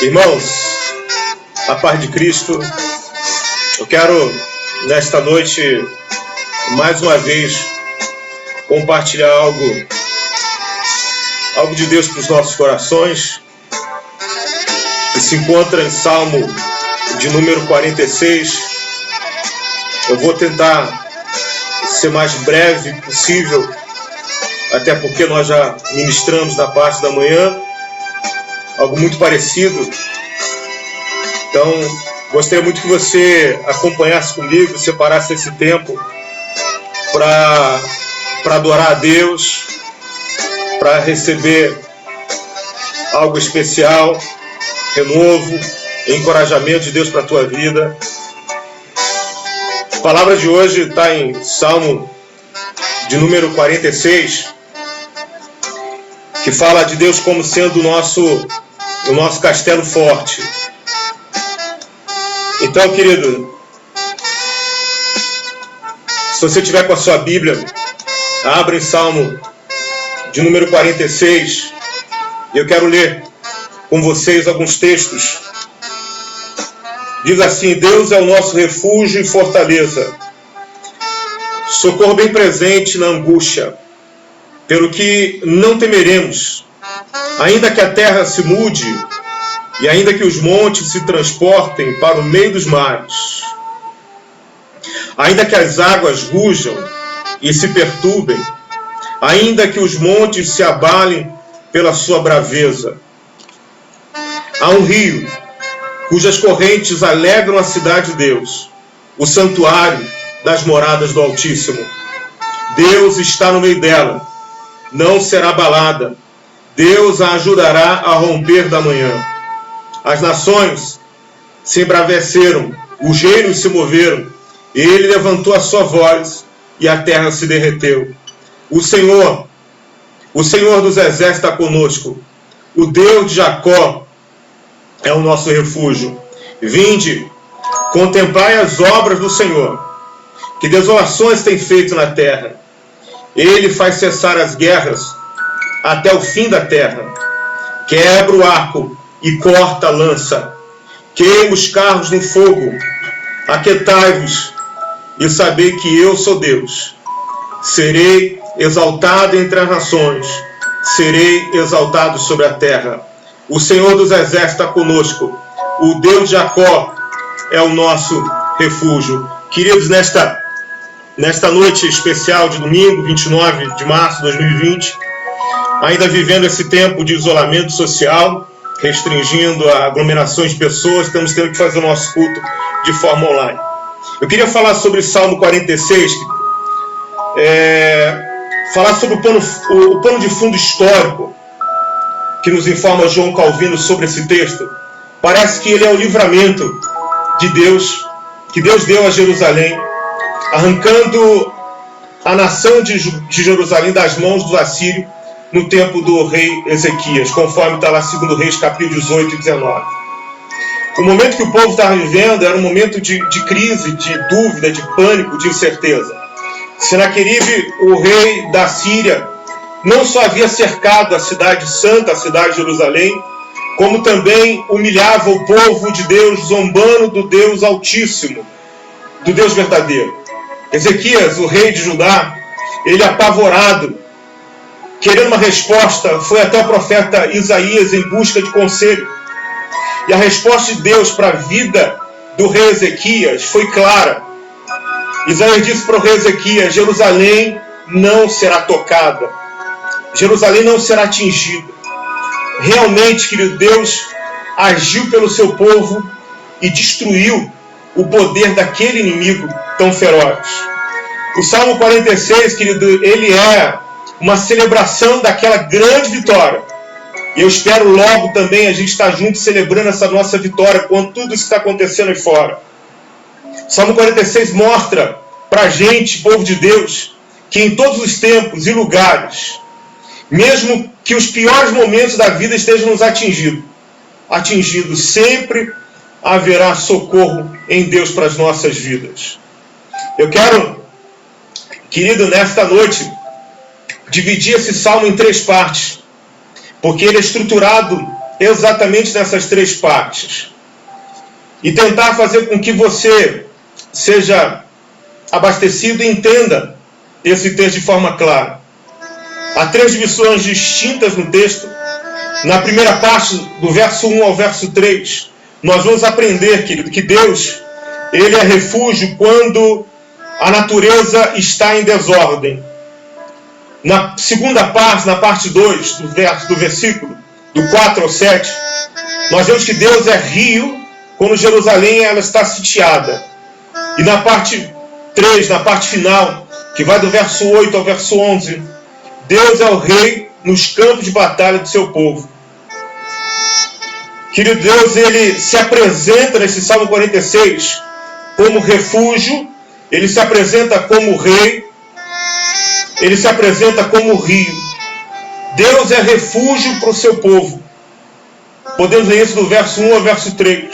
Irmãos, a paz de Cristo, eu quero nesta noite, mais uma vez, compartilhar algo de Deus para os nossos corações, que se encontra em Salmo de número 46. Eu vou tentar ser mais breve possível, até porque nós já ministramos na parte da manhã algo muito parecido. Então, gostaria muito que você acompanhasse comigo, separasse esse tempo para adorar a Deus, para receber algo especial, renovo, encorajamento de Deus para a tua vida. A palavra de hoje está em Salmo de número 46, que fala de Deus como sendo o nosso castelo forte. Então, querido, se você tiver com a sua Bíblia, abra em Salmo de número 46, e eu quero ler com vocês alguns textos. Diz assim: Deus é o nosso refúgio e fortaleza, socorro bem presente na angústia, pelo que não temeremos, ainda que a terra se mude, e ainda que os montes se transportem para o meio dos mares, ainda que as águas rujam e se perturbem, ainda que os montes se abalem pela sua braveza. Há um rio cujas correntes alegram a cidade de Deus, o santuário das moradas do Altíssimo. Deus está no meio dela, não será abalada. Deus a ajudará a romper da manhã. As nações se embraveceram, os reinos se moveram, ele levantou a sua voz e a terra se derreteu. O Senhor dos exércitos está conosco. O Deus de Jacó é o nosso refúgio. Vinde, contemplai as obras do Senhor, que desolações tem feito na terra. Ele faz cessar as guerras até o fim da terra. Quebra o arco e corta a lança. Queima os carros no fogo. Aquietai-vos e sabei que eu sou Deus. Serei exaltado entre as nações. Serei exaltado sobre a terra. O Senhor dos exércitos está conosco. O Deus de Jacó é o nosso refúgio. Queridos, nesta noite especial de domingo, 29 de março de 2020, ainda vivendo esse tempo de isolamento social, restringindo a aglomerações de pessoas, estamos tendo que fazer o nosso culto de forma online. Eu queria falar sobre Salmo 46, falar sobre o pano de fundo histórico que nos informa João Calvino sobre esse texto. Parece que ele é o livramento de Deus, que Deus deu a Jerusalém, arrancando a nação de Jerusalém das mãos do assírio no tempo do rei Ezequias, conforme está lá 2 Reis, capítulo 18 e 19. O momento que o povo estava vivendo era um momento de crise, de dúvida, de pânico, de incerteza. Senaqueribe, o rei da Síria, não só havia cercado a cidade santa, a cidade de Jerusalém, como também humilhava o povo de Deus, zombando do Deus Altíssimo, do Deus verdadeiro. Ezequias, o rei de Judá, ele apavorado, querendo uma resposta, foi até o profeta Isaías em busca de conselho. E a resposta de Deus para a vida do rei Ezequias foi clara. Isaías disse para o rei Ezequias: Jerusalém não será tocada, Jerusalém não será atingida. Realmente, querido, Deus agiu pelo seu povo e destruiu o poder daquele inimigo tão feroz. O Salmo 46, querido, ele é uma celebração daquela grande vitória. E eu espero logo também a gente estar junto celebrando essa nossa vitória com tudo isso que está acontecendo aí fora. O Salmo 46 mostra para a gente, povo de Deus, que em todos os tempos e lugares, mesmo que os piores momentos da vida estejam nos atingindo, sempre haverá socorro em Deus para as nossas vidas. Eu quero, querido, nesta noite, dividir esse salmo em 3 partes, porque ele é estruturado exatamente nessas três partes e tentar fazer com que você seja abastecido e entenda esse texto de forma clara. Há três divisões distintas no texto. Na primeira parte, do verso 1 ao verso 3, nós vamos aprender, querido, que Deus, Ele é refúgio quando a natureza está em desordem. Na segunda parte, na parte 2 do versículo, do 4 ao 7, nós vemos que Deus é rio quando Jerusalém ela está sitiada. E na parte 3, na parte final, que vai do verso 8 ao verso 11, Deus é o rei nos campos de batalha do seu povo. Querido, Deus, Ele se apresenta nesse Salmo 46 como refúgio, Ele se apresenta como rei, Ele se apresenta como rio. Deus é refúgio para o seu povo. Podemos ler isso do verso 1 ao verso 3.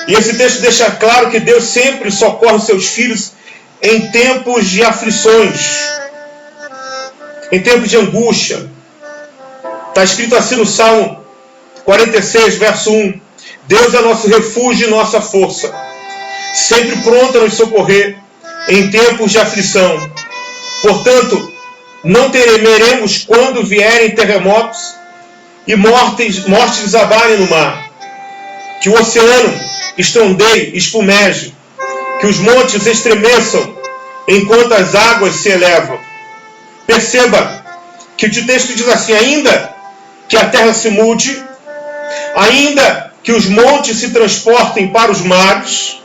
E esse texto deixa claro que Deus sempre socorre os seus filhos em tempos de aflições, em tempos de angústia. Está escrito assim no Salmo 46, verso 1. Deus é nosso refúgio e nossa força, sempre pronto a nos socorrer em tempos de aflição. Portanto, não temeremos quando vierem terremotos e mortes desabarem no mar, que o oceano estrondeie, espumeje, que os montes estremeçam enquanto as águas se elevam. Perceba que o texto diz assim: ainda que a terra se mude, ainda que os montes se transportem para os mares,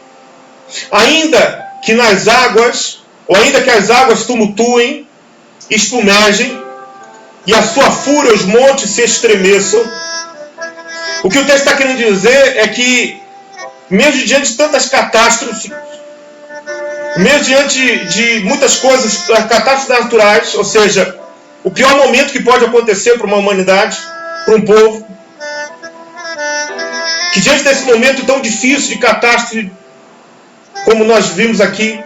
ainda que nas águas, ou ainda que as águas tumultuem, espumejem, e a sua fúria os montes se estremeçam. O que o texto está querendo dizer é que, mesmo diante de tantas catástrofes, mesmo diante de muitas coisas, catástrofes naturais, ou seja, o pior momento que pode acontecer para uma humanidade, para um povo, que diante desse momento tão difícil de catástrofe, como nós vimos aqui,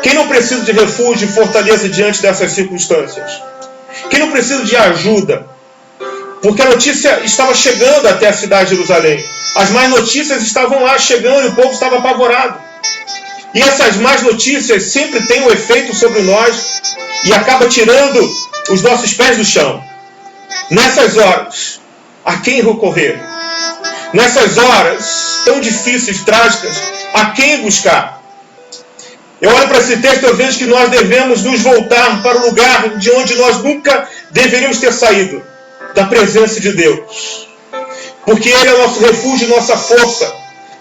quem não precisa de refúgio e fortaleza diante dessas circunstâncias? Quem não precisa de ajuda? Porque a notícia estava chegando até a cidade de Jerusalém. As más notícias estavam lá chegando e o povo estava apavorado. E essas más notícias sempre têm um efeito sobre nós e acaba tirando os nossos pés do chão. Nessas horas, a quem recorrer? Nessas horas tão difíceis, trágicas, a quem buscar? Eu olho para esse texto e eu vejo que nós devemos nos voltar para o lugar de onde nós nunca deveríamos ter saído, da presença de Deus. Porque Ele é o nosso refúgio e nossa força,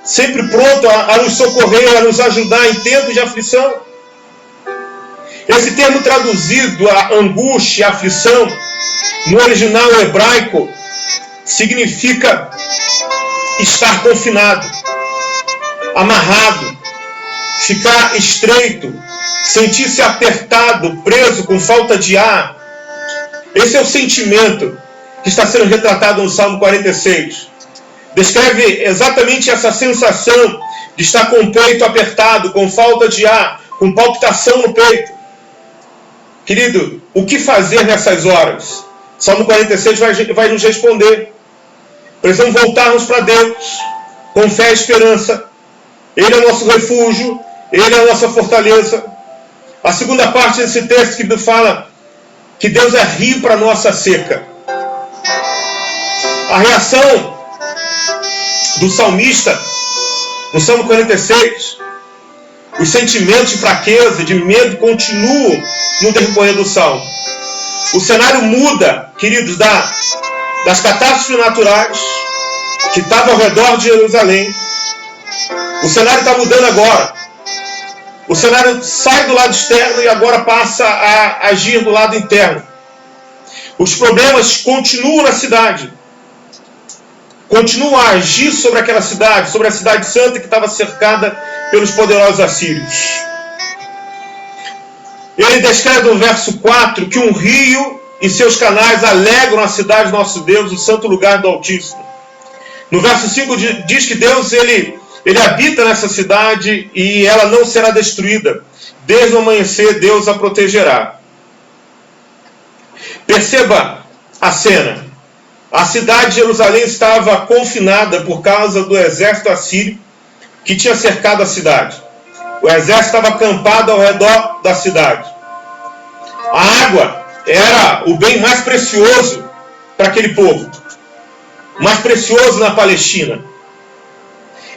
sempre pronto a nos socorrer, a nos ajudar em tempos de aflição. Esse termo traduzido, a angústia e a aflição, no original hebraico, significa estar confinado, amarrado, ficar estreito, sentir-se apertado, preso, com falta de ar. Esse é o sentimento que está sendo retratado no Salmo 46. Descreve exatamente essa sensação de estar com o peito apertado, com falta de ar, com palpitação no peito. Querido, o que fazer nessas horas? Salmo 46 vai nos responder. Precisamos voltarmos para Deus, com fé e esperança. Ele é o nosso refúgio, Ele é a nossa fortaleza. A segunda parte desse texto que fala que Deus é rio para a nossa seca. A reação do salmista, no Salmo 46, os sentimentos de fraqueza, de medo, continuam no decorrer do Salmo. O cenário muda, queridos, das catástrofes naturais que estavam ao redor de Jerusalém. O cenário está mudando agora. O cenário sai do lado externo e agora passa a agir do lado interno. Os problemas continuam na cidade. Continuam a agir sobre aquela cidade, sobre a cidade santa que estava cercada pelos poderosos assírios. Ele descreve no verso 4 que um rio e seus canais alegram a cidade do nosso Deus, o santo lugar do Altíssimo. No verso 5 diz que Deus, ele habita nessa cidade e ela não será destruída. Desde o amanhecer, Deus a protegerá. Perceba a cena. A cidade de Jerusalém estava confinada por causa do exército assírio que tinha cercado a cidade. O exército estava acampado ao redor da cidade. A água era o bem mais precioso para aquele povo. Mais precioso na Palestina.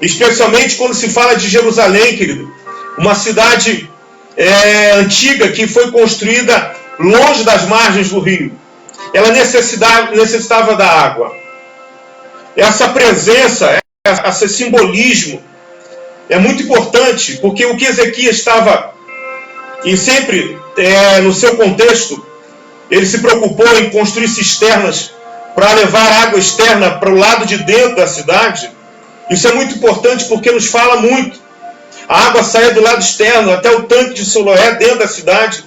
Especialmente quando se fala de Jerusalém, querido. Uma cidade antiga que foi construída longe das margens do rio. Ela necessitava da água. Essa presença, esse simbolismo é muito importante, porque o que Ezequias estava, e sempre no seu contexto, ele se preocupou em construir cisternas para levar água externa para o lado de dentro da cidade. Isso é muito importante porque nos fala muito. A água saía do lado externo até o tanque de Siloé dentro da cidade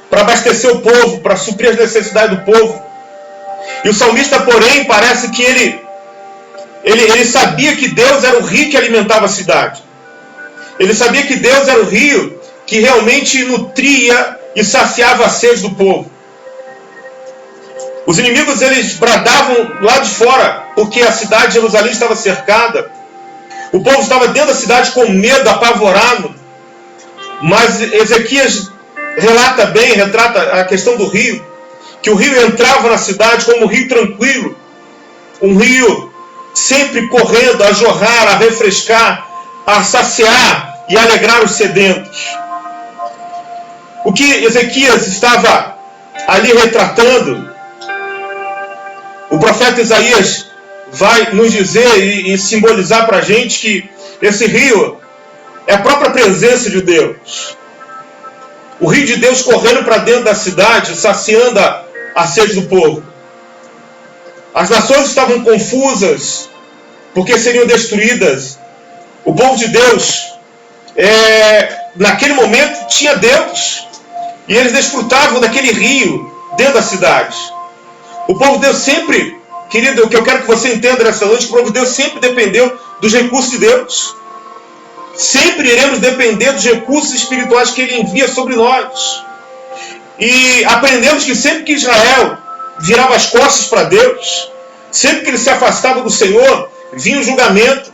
para abastecer o povo, para suprir as necessidades do povo. E o salmista, porém, parece que ele sabia que Deus era o rio que alimentava a cidade. Ele sabia que Deus era o rio que realmente nutria e saciava a sede do povo. Os inimigos, eles bradavam lá de fora, porque a cidade de Jerusalém estava cercada. O povo estava dentro da cidade com medo, apavorado. Mas Ezequias retrata a questão do rio, que o rio entrava na cidade como um rio tranquilo, um rio sempre correndo a jorrar, a refrescar, a saciar e alegrar os sedentos. O que Ezequias estava ali retratando, o profeta Isaías vai nos dizer e simbolizar para a gente que esse rio é a própria presença de Deus. O rio de Deus correndo para dentro da cidade, saciando a sede do povo. As nações estavam confusas, porque seriam destruídas. O povo de Deus, naquele momento, tinha Deus. E eles desfrutavam daquele rio dentro da cidade. O povo de Deus sempre, querido, o que eu quero que você entenda nessa noite, que o povo de Deus sempre dependeu dos recursos de Deus. Sempre iremos depender dos recursos espirituais que Ele envia sobre nós. E aprendemos que sempre que Israel virava as costas para Deus, sempre que ele se afastava do Senhor, vinha o julgamento.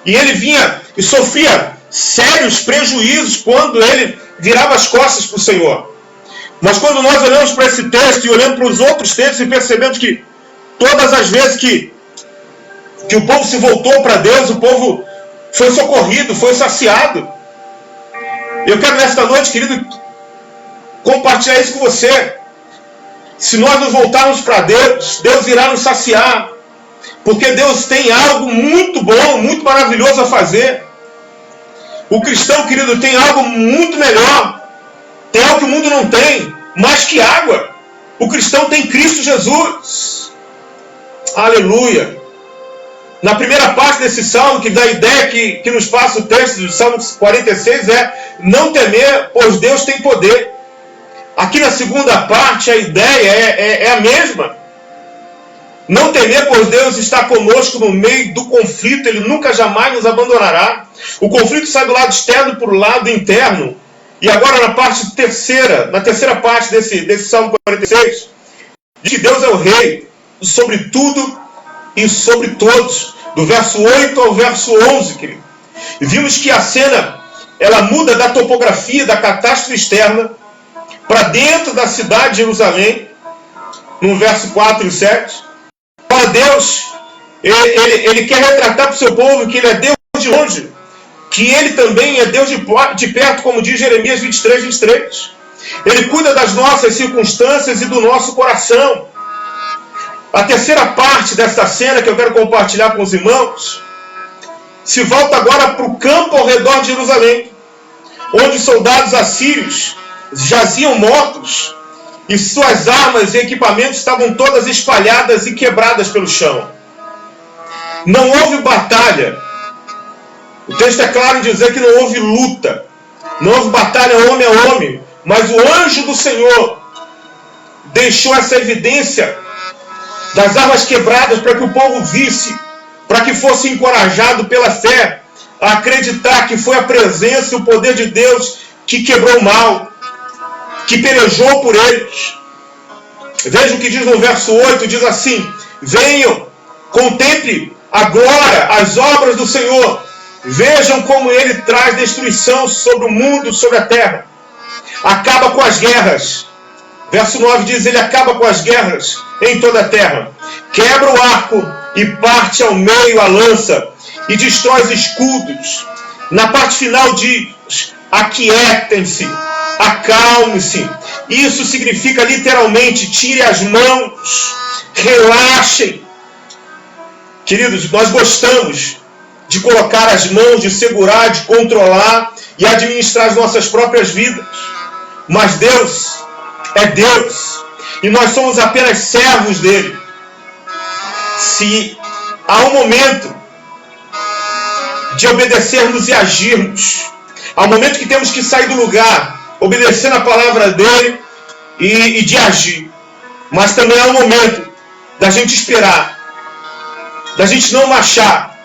E ele vinha e sofria sérios prejuízos quando ele virava as costas para o Senhor. Mas quando nós olhamos para esse texto e olhamos para os outros textos e percebemos que todas as vezes que o povo se voltou para Deus, o povo foi socorrido, foi saciado. Eu quero nesta noite, querido, compartilhar isso com você. Se nós nos voltarmos para Deus, Deus irá nos saciar. Porque Deus tem algo muito bom, muito maravilhoso a fazer. O cristão, querido, tem algo muito melhor. Tem algo que o mundo não tem, mais que água. O cristão tem Cristo Jesus. Aleluia. Na primeira parte desse salmo, que dá a ideia que nos passa o texto do Salmo 46, não temer, pois Deus tem poder. Aqui na segunda parte, a ideia é a mesma. Não temer, pois Deus está conosco no meio do conflito. Ele nunca jamais nos abandonará. O conflito sai do lado externo para o lado interno. E agora na terceira parte desse Salmo 46, diz que Deus é o Rei sobre tudo e sobre todos. Do verso 8 ao verso 11, querido. E vimos que a cena, ela muda da topografia, da catástrofe externa, para dentro da cidade de Jerusalém, no verso 4 e 7. Para Deus, ele quer retratar para o seu povo que Ele é Deus de longe, que Ele também é Deus de perto, como diz Jeremias 23, 23. Ele cuida das nossas circunstâncias e do nosso coração. A terceira parte desta cena que eu quero compartilhar com os irmãos, se volta agora para o campo ao redor de Jerusalém, onde soldados assírios jaziam mortos, e suas armas e equipamentos estavam todas espalhadas e quebradas pelo chão. Não houve batalha. O texto é claro em dizer que não houve luta. Não houve batalha homem a homem. Mas o anjo do Senhor deixou essa evidência das armas quebradas para que o povo visse, para que fosse encorajado pela fé a acreditar que foi a presença e o poder de Deus que quebrou o mal, que pelejou por eles. Veja o que diz no verso 8, diz assim: Venham, contemple agora as obras do Senhor. Vejam como Ele traz destruição sobre o mundo, sobre a terra. Acaba com as guerras. Verso 9 diz, Ele acaba com as guerras em toda a terra. Quebra o arco e parte ao meio a lança e destrói os escudos. Na parte final diz, aquietem-se, acalme-se. Isso significa literalmente, tire as mãos, relaxem. Queridos, nós gostamos de colocar as mãos, de segurar, de controlar e administrar as nossas próprias vidas. Mas Deus é Deus e nós somos apenas servos dele. Se há um momento de obedecermos e agirmos, há um momento que temos que sair do lugar, obedecendo a palavra dele e de agir. Mas também há um momento da gente esperar, da gente não marchar,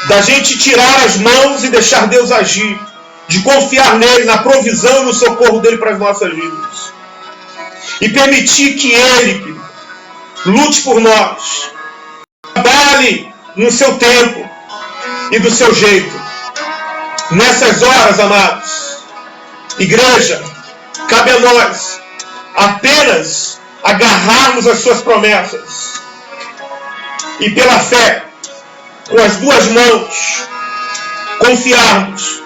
da gente tirar as mãos e deixar Deus agir, de confiar nele, na provisão e no socorro dele para as nossas vidas. E permitir que ele lute por nós, trabalhe no seu tempo e do seu jeito. Nessas horas, amados, igreja, cabe a nós apenas agarrarmos as suas promessas e pela fé, com as duas mãos, confiarmos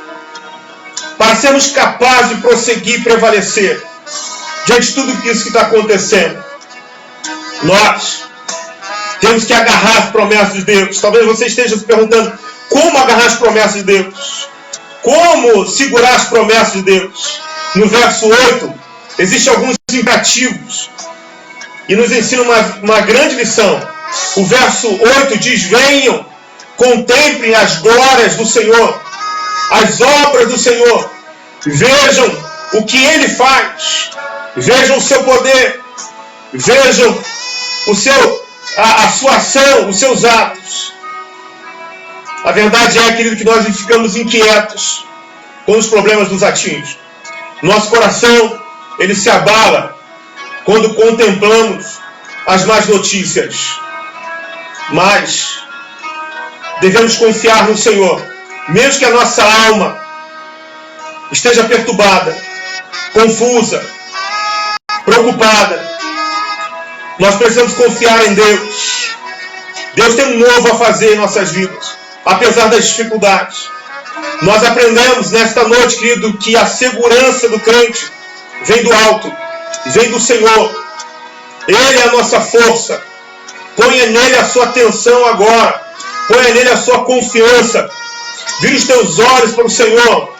para sermos capazes de prosseguir e prevalecer diante de tudo isso que está acontecendo. Nós temos que agarrar as promessas de Deus. Talvez você esteja se perguntando, como agarrar as promessas de Deus? Como segurar as promessas de Deus? No verso 8, existem alguns imperativos e nos ensina uma grande lição. O verso 8 diz, venham, contemplem as glórias do Senhor, as obras do Senhor, vejam o que Ele faz, vejam o seu poder, vejam a sua ação, os seus atos. A verdade é, querido, que nós ficamos inquietos quando os problemas nos atingem. Nosso coração, ele se abala quando contemplamos as más notícias. Mas devemos confiar no Senhor, mesmo que a nossa alma esteja perturbada, confusa, preocupada. Nós precisamos confiar em Deus. Deus tem um novo a fazer em nossas vidas, apesar das dificuldades. Nós aprendemos nesta noite, querido, que a segurança do crente vem do alto, vem do Senhor. Ele é a nossa força. Ponha nele a sua atenção agora. Ponha nele a sua confiança. Vire os teus olhos para o Senhor.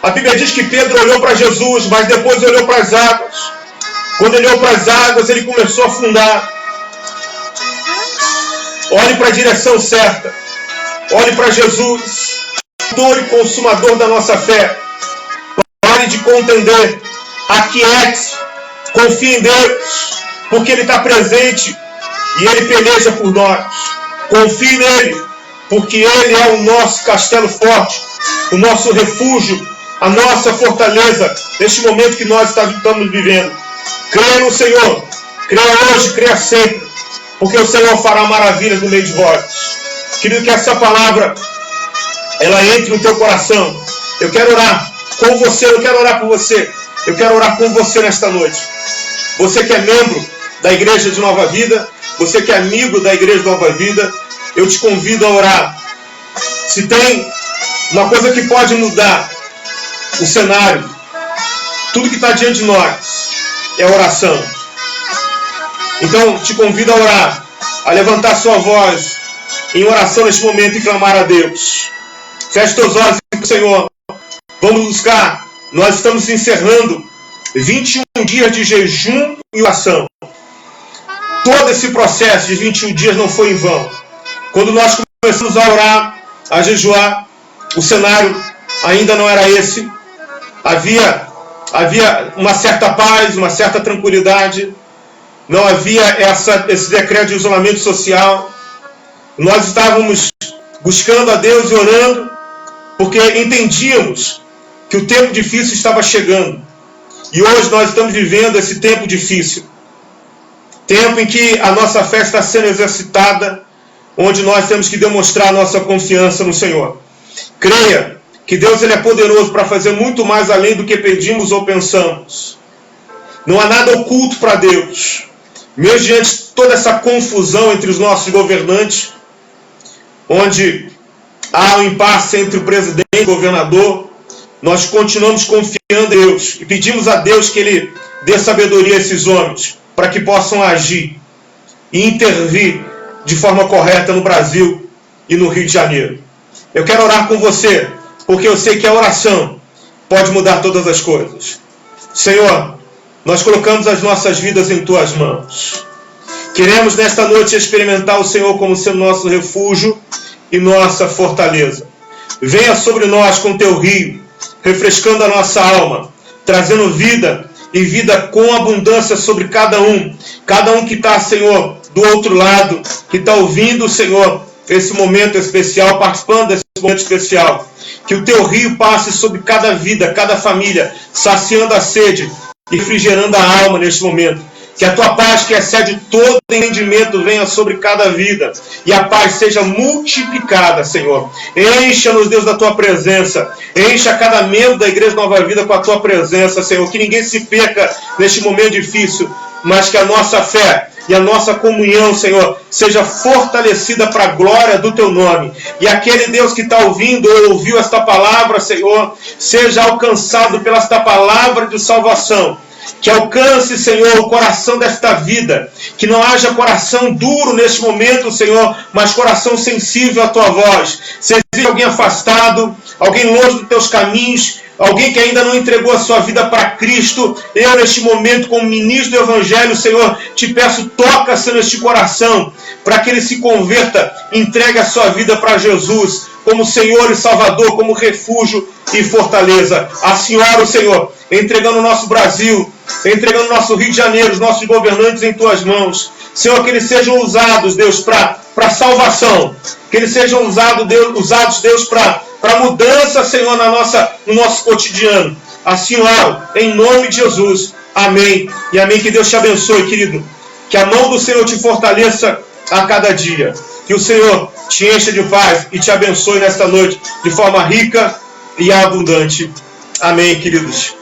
A Bíblia diz que Pedro olhou para Jesus, mas depois olhou para as águas. Quando ele olhou para as águas, ele começou a afundar. Olhe para a direção certa. Olhe para Jesus, autor e consumador da nossa fé. Pare de contender. Aquiete-se. Confie em Deus, porque Ele está presente e Ele peleja por nós. Confie nele, porque Ele é o nosso castelo forte, o nosso refúgio, a nossa fortaleza, neste momento que nós estamos vivendo. Creia no Senhor, creia hoje, creia sempre, porque o Senhor fará maravilhas no meio de vós. Querido, que essa palavra, ela entre no teu coração. Eu quero orar com você, eu quero orar por você, eu quero orar com você nesta noite. Você que é membro da Igreja de Nova Vida, você que é amigo da Igreja de Nova Vida, eu te convido a orar. Se tem uma coisa que pode mudar o cenário, tudo que está diante de nós é oração. Então, te convido a orar, a levantar sua voz em oração neste momento e clamar a Deus. Feche teus olhos, Senhor. Vamos buscar. Nós estamos encerrando 21 dias de jejum e oração. Todo esse processo de 21 dias não foi em vão. Quando nós começamos a orar, a jejuar, o cenário ainda não era esse. Havia uma certa paz, uma certa tranquilidade. Não havia esse decreto de isolamento social. Nós estávamos buscando a Deus e orando, porque entendíamos que o tempo difícil estava chegando. E hoje nós estamos vivendo esse tempo difícil. tempo em que a nossa fé está sendo exercitada, onde nós temos que demonstrar nossa confiança no Senhor. Creia que Deus ele é poderoso para fazer muito mais além do que pedimos ou pensamos. Não há nada oculto para Deus. Mesmo diante de toda essa confusão entre os nossos governantes, onde há um impasse entre o presidente e o governador, nós continuamos confiando em Deus e pedimos a Deus que Ele dê sabedoria a esses homens, para que possam agir e intervir de forma correta no Brasil e no Rio de Janeiro. Eu quero orar com você, porque eu sei que a oração pode mudar todas as coisas. Senhor, nós colocamos as nossas vidas em Tuas mãos. Queremos nesta noite experimentar o Senhor como sendo nosso refúgio e nossa fortaleza. Venha sobre nós com Teu rio, refrescando a nossa alma, trazendo vida e vida com abundância sobre cada um que está, Senhor, do outro lado, que está ouvindo, Senhor, esse momento especial, participando desse momento especial. Que o Teu rio passe sobre cada vida, cada família, saciando a sede e refrigerando a alma neste momento. Que a Tua paz, que excede todo entendimento, venha sobre cada vida. E a paz seja multiplicada, Senhor. Encha-nos, Deus, da Tua presença. Encha cada membro da Igreja Nova Vida com a Tua presença, Senhor. Que ninguém se perca neste momento difícil, mas que a nossa fé e a nossa comunhão, Senhor, seja fortalecida para a glória do Teu nome. E aquele Deus que está ouvindo ou ouviu esta palavra, Senhor, seja alcançado pela esta palavra de salvação. Que alcance, Senhor, o coração desta vida. Que não haja coração duro neste momento, Senhor, mas coração sensível à Tua voz. Se existe alguém afastado, alguém longe dos Teus caminhos, alguém que ainda não entregou a sua vida para Cristo, eu neste momento, como ministro do Evangelho, Senhor, te peço, toca, Senhor, neste coração, para que ele se converta, entregue a sua vida para Jesus, como Senhor e Salvador, como refúgio e fortaleza. Assim oro, Senhor, entregando o nosso Brasil, entregando o nosso Rio de Janeiro, os nossos governantes em Tuas mãos. Senhor, que eles sejam usados, Deus, para salvação. Que eles sejam usados, Deus, para mudança, Senhor, no nosso cotidiano. Assim oro, em nome de Jesus. Amém. E amém. Que Deus te abençoe, querido. Que a mão do Senhor te fortaleça a cada dia. Que o Senhor te encha de paz e te abençoe nesta noite de forma rica e abundante. Amém, queridos.